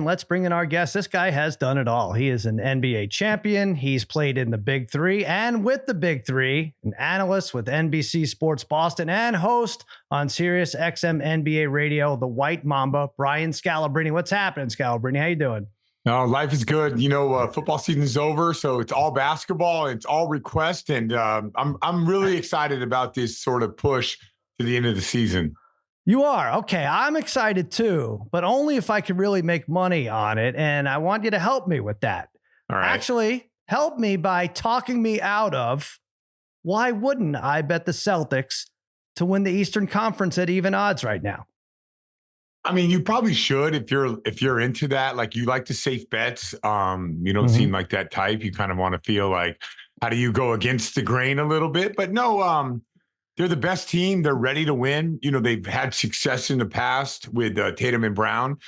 let's bring in our guest. This guy has done it all. He is an NBA champion. He's played in the Big Three and with the Big Three, an analyst with NBC Sports Boston and host on Sirius XM NBA Radio, the White Mamba, Brian Scalabrine. What's happening, Scalabrine? How you doing? No, life is good. Football season's over, so it's all basketball. It's all request, and I'm really excited about this sort of push to the end of the season. You are? Okay, I'm excited too, but only if I can really make money on it, and I want you to help me with that. All right. Actually, help me by talking me out of why wouldn't I bet the Celtics to win the Eastern Conference at even odds right now? I mean, you probably should if you're into that. Like, you like to safe bets. You don't seem like that type. You kind of want to feel like, how do you go against the grain a little bit? But no, they're the best team. They're ready to win. They've had success in the past with Tatum and Brown.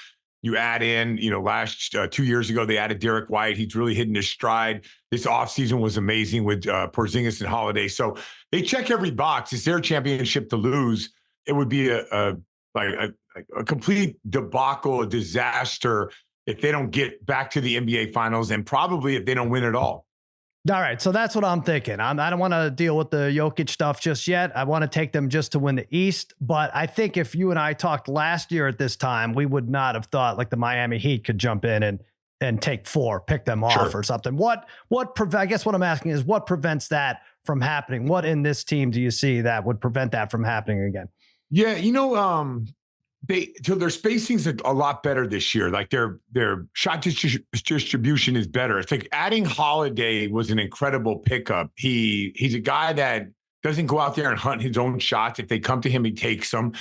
You add in, last 2 years ago, they added Derek White. He's really hitting his stride. This offseason was amazing with Porzingis and Holiday. So they check every box. It's their championship to lose. It would be a complete debacle, a disaster if they don't get back to the NBA Finals, and probably if they don't win at all. All right, so that's what I'm thinking. I don't want to deal with the Jokic stuff just yet. I want to take them just to win the East. But I think if you and I talked last year at this time, we would not have thought like the Miami Heat could jump in and take 4, pick them off or something. I guess what I'm asking is, what prevents that from happening? What in this team do you see that would prevent that from happening again? Yeah, their spacing's a lot better this year. Like their shot distribution is better. It's like adding Holiday was an incredible pickup. He's a guy that doesn't go out there and hunt his own shots. If they come to him, he takes them.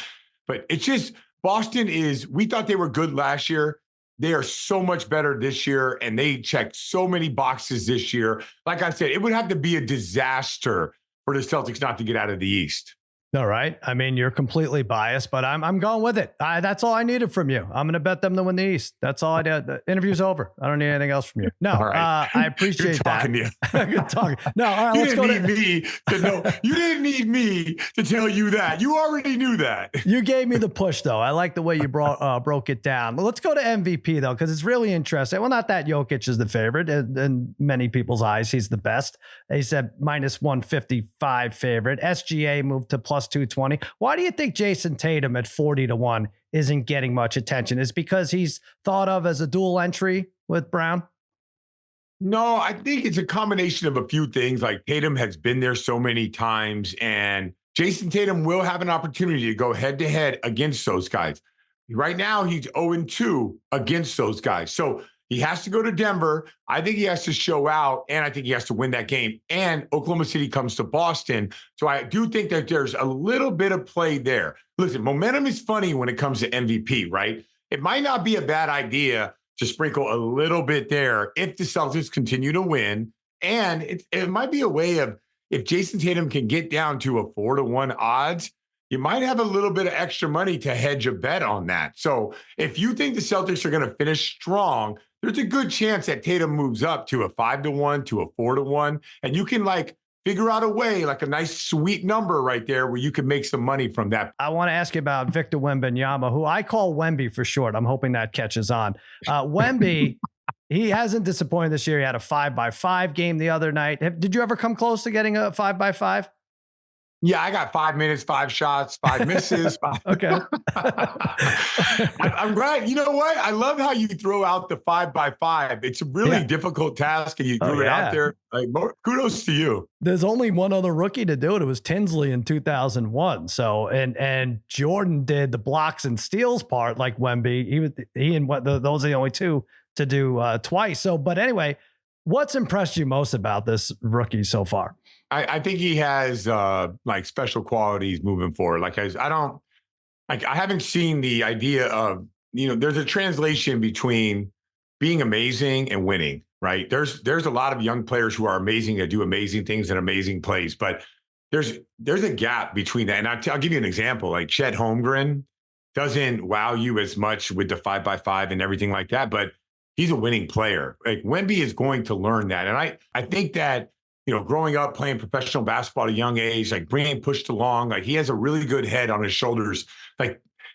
But it's just, we thought they were good last year. They are so much better this year, and they checked so many boxes this year. Like I said, it would have to be a disaster for the Celtics not to get out of the East. All right. I mean, you're completely biased, but I'm going with it. That's all I needed from you. I'm going to bet them to win the East. That's all I did. The interview's over. I don't need anything else from you. No, right. I appreciate Good talking that. To you. Good talking. No, all right, let's go to me to know. You didn't need me to tell you that. You already knew that. You gave me the push, though. I like the way you broke it down. But let's go to MVP, though, because it's really interesting. Well, not that Jokic is the favorite. In many people's eyes, he's the best. He said minus 155 favorite. SGA moved to plus 220. Why do you think Jason Tatum at 40-1 isn't getting much attention? Is it because he's thought of as a dual entry with Brown? No, I think it's a combination of a few things. Like, Tatum has been there so many times, and Jason Tatum will have an opportunity to go head to head against those guys. Right now, he's 0-2 against those guys. So he has to go to Denver. I think he has to show out, and I think he has to win that game. And Oklahoma City comes to Boston. So I do think that there's a little bit of play there. Listen, momentum is funny when it comes to MVP, right? It might not be a bad idea to sprinkle a little bit there if the Celtics continue to win. And it might be a way of, if Jason Tatum can get down to a 4-1 odds, you might have a little bit of extra money to hedge a bet on that. So if you think the Celtics are going to finish strong, there's a good chance that Tatum moves up to a 5-1, to a 4-1, and you can figure out a way, like a nice sweet number right there where you can make some money from that. I want to ask you about Victor Wembanyama, who I call Wemby for short. I'm hoping that catches on. Wemby, he hasn't disappointed this year. He had a 5x5 game the other night. Did you ever come close to getting a 5x5? Yeah, I got 5 minutes, 5 shots, 5 misses. Okay. I'm glad. You know what? I love how you throw out the 5x5. It's a really difficult task, and you threw it out there. Kudos to you. There's only one other rookie to do it. It was Tinsley in 2001. So, and Jordan did the blocks and steals part like Wemby. Those are the only two to do twice. So, but anyway, what's impressed you most about this rookie so far? I think he has special qualities moving forward. I haven't seen the idea of, there's a translation between being amazing and winning, right? There's a lot of young players who are amazing, that do amazing things and amazing plays, but there's a gap between that. And I'll give you an example. Like, Chet Holmgren doesn't wow you as much with the 5x5 and everything like that, but he's a winning player. Like, Wemby is going to learn that. And I think that, growing up playing professional basketball at a young age, bringing pushed along, he has a really good head on his shoulders.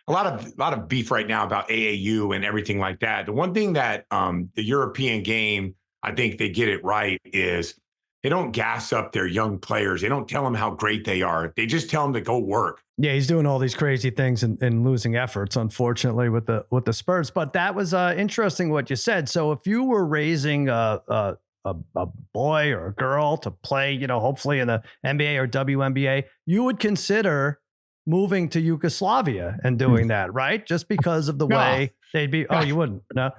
a lot of beef right now about AAU and everything like that. The one thing that the European game, I think they get it right, is they don't gas up their young players. They don't tell them how great they are. They just tell them to go work. Yeah, he's doing all these crazy things and losing efforts, unfortunately, with the Spurs. But that was interesting what you said. So if you were raising a boy or a girl to play, hopefully in the NBA or WNBA, you would consider moving to Yugoslavia and doing that, right? Just because of the way they'd be. Oh, you wouldn't? No.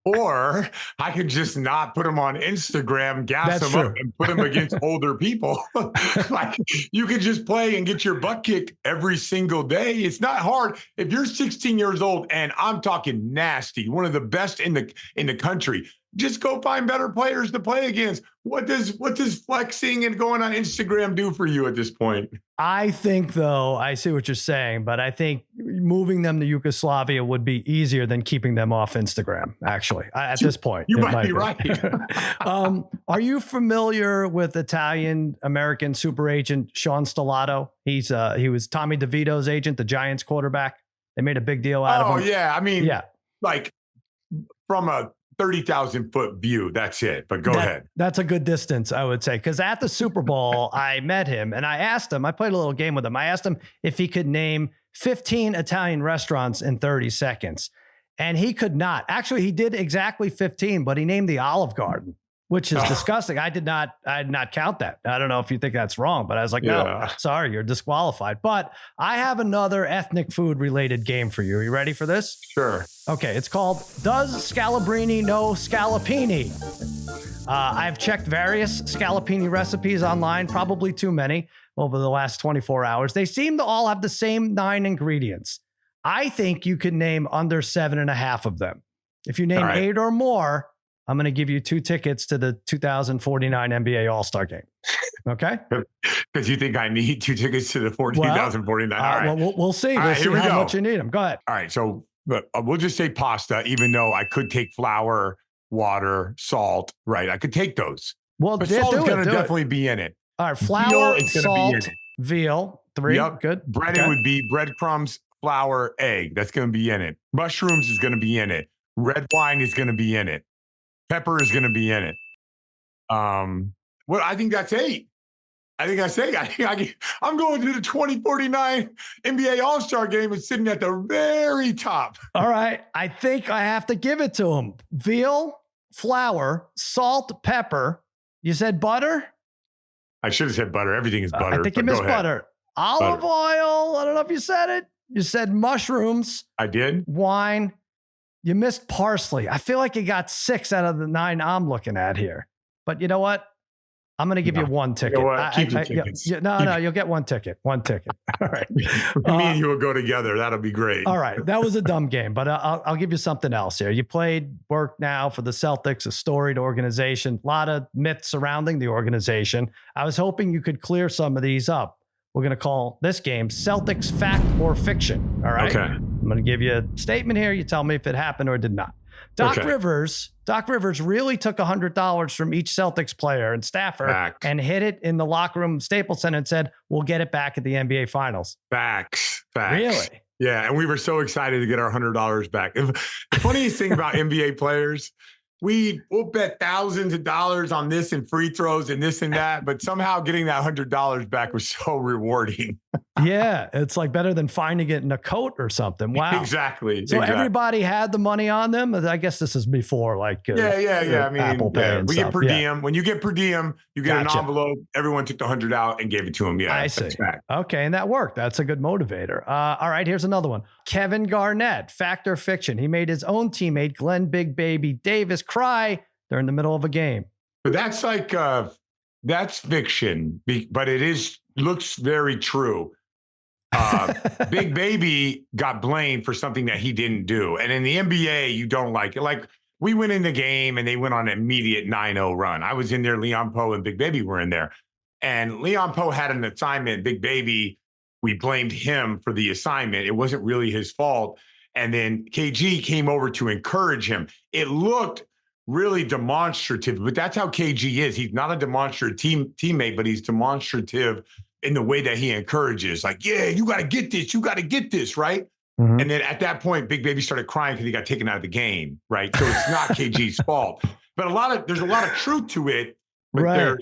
Or I could just not put them on Instagram, gas That's them true. up, and put them against older people. Like you could just play and get your butt kicked every single day. It's not hard. If you're 16 years old and I'm talking nasty, one of the best in the country, just go find better players to play against. What does flexing and going on Instagram do for you at this point? I think, though, I see what you're saying, but I think moving them to Yugoslavia would be easier than keeping them off Instagram, actually, at this point. You might be right. Are you familiar with Italian-American super agent Sean Stellato? He was Tommy DeVito's agent, the Giants quarterback. They made a big deal out of him. Oh, yeah. I mean, like from a 30,000 foot view. That's it. But go ahead. That's a good distance, I would say. Because at the Super Bowl, I met him and I asked him, I played a little game with him. I asked him if he could name 15 Italian restaurants in 30 seconds. And he could not. Actually, he did exactly 15, but he named the Olive Garden, which is disgusting. I did not count that. I don't know if you think that's wrong, but I was like, no, sorry, you're disqualified. But I have another ethnic food related game for you. Are you ready for this? Sure. Okay, it's called Does Scalabrini Know Scalapini? I've checked various scalapini recipes online, probably too many over the last 24 hours. They seem to all have the same 9 ingredients. I think you can name under 7.5 of them. If you name 8 or more, I'm going to give you 2 tickets to the 2049 NBA All-Star Game. Okay? Because you think I need 2 tickets to the 2049. All right. Well, we'll see. We'll see how much you need them. Go ahead. All right. So we'll just say pasta, even though I could take flour, water, salt. Right. I could take those. Well, but salt is going to definitely be in it. All right. Flour, salt, veal. 3. Yep. Good. Bread would be breadcrumbs, flour, egg. That's going to be in it. Mushrooms is going to be in it. Red wine is going to be in it. Pepper is going to be in it. Well, I think that's 8. I'm going to the 2049 NBA All-Star Game and sitting at the very top. All right. I think I have to give it to him. Veal, flour, salt, pepper. You said butter? I should have said butter. Everything is butter. I think you missed butter. Olive oil. I don't know if you said it. You said mushrooms. I did. Wine. You missed parsley. I feel like you got 6 out of the 9 I'm looking at here. But you know what? I'm going to give you 1 ticket. You know what? Keep the tickets. No, you'll get 1 ticket. 1 ticket. All right. Me and you will go together. That'll be great. All right. That was a dumb game, but I'll give you something else here. You work now for the Celtics, a storied organization. A lot of myths surrounding the organization. I was hoping you could clear some of these up. We're going to call this game Celtics Fact or Fiction. All right. Okay. I'm going to give you a statement here. You tell me if it happened or did not. Doc Rivers really took $100 from each Celtics player and staffer and hit it in the locker room Staples Center and said, we'll get it back at the NBA Finals. Facts. Really? Yeah. And we were so excited to get our $100 back. The funniest thing about NBA players, we'll bet thousands of dollars on this and free throws and this and that, but somehow getting that $100 back was so rewarding. Yeah, it's like better than finding it in a coat or something. Wow. Exactly. So everybody had the money on them. I guess this is before like I mean, Apple Pay and we stuff. get per diem. When you get per diem, you get an envelope. Everyone took the $100 out and gave it to them. Yeah, I see. Okay, and that worked. That's a good motivator. All right, here's another one. Kevin Garnett, fact or fiction? He made his own teammate Glenn Big Baby Davis cry during the middle of a game. But that's like that's fiction, but looks very true. Big Baby got blamed for something that he didn't do. And in the NBA, you don't like it. Like we went in the game and they went on an immediate 9-0 run. I was in there, Leon Poe and Big Baby were in there. And Leon Poe had an assignment. Big Baby, we blamed him for the assignment. It wasn't really his fault. And then KG came over to encourage him. It looked really demonstrative, but that's how KG is. He's not a demonstrative teammate, but he's demonstrative in the way that he encourages, like, yeah, you got to get this. You got to get this, right? Mhm. And then at that point, Big Baby started crying because he got taken out of the game, right? So it's not KG's fault. But there's a lot of truth to it. But Right.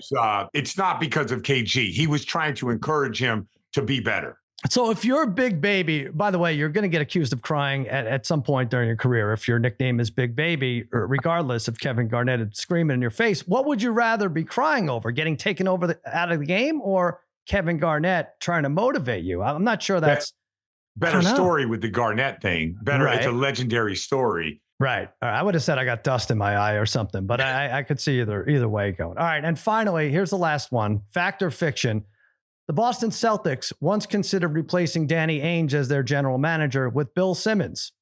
it's not because of KG. He was trying to encourage him to be better. So if you're Big Baby, by the way, you're going to get accused of crying at some point during your career if your nickname is Big Baby, or regardless of Kevin Garnett screaming in your face. What would you rather be crying over, getting taken out of the game, or Kevin Garnett trying to motivate you? I'm not sure that's better story with the Garnett thing. Better, right. It's a legendary story. Right. I would have said I got dust in my eye or something, but I could see either way going. All right. And finally, here's the last one. Fact or fiction? The Boston Celtics once considered replacing Danny Ainge as their general manager with Bill Simmons.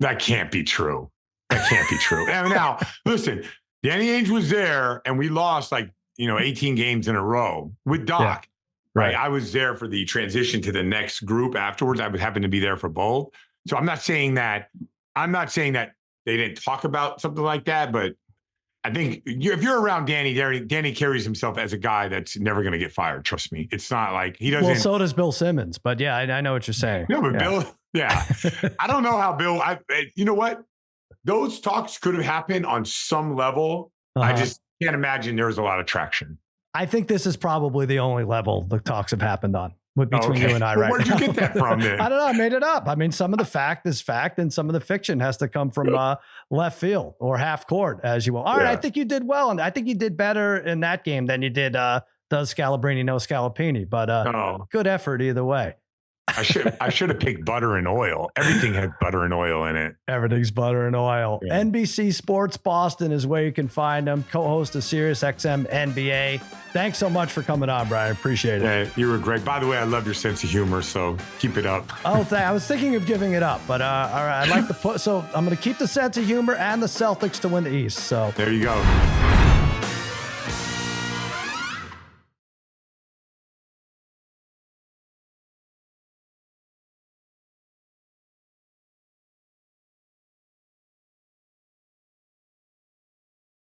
That can't be true. That can't be true. And now, listen, Danny Ainge was there and we lost 18 games in a row with Doc. Yeah. Right. I was there for the transition to the next group afterwards. I would happen to be there for both. So I'm not saying that they didn't talk about something like that, but I think if you're around Danny carries himself as a guy that's never going to get fired. Trust me. It's not like he doesn't. Well, so does Bill Simmons, but yeah, I know what you're saying. No, but Bill, yeah. I don't know how Bill, you know what? Those talks could have happened on some level. I just can't imagine there was a lot of traction. I think this is probably the only level the talks have happened on between you and I right now. Where'd you get that from then? I don't know. I made it up. I mean, some of the fact is fact and some of the fiction has to come from left field or half court, as you will. All right. I think you did well. And I think you did better in that game than you did does Scalabrine know Scalapini, but good effort either way. I should have picked butter and oil. Everything had butter and oil in it. Everything's butter and oil. Yeah. NBC Sports Boston is where you can find them. Co-host of SiriusXM NBA. Thanks so much for coming on, Brian. Appreciate it. Yeah, you were great. By the way, I love your sense of humor, so keep it up. Oh, I was thinking of giving it up, but all right. I'd like to so I'm going to keep the sense of humor and the Celtics to win the East. So there you go.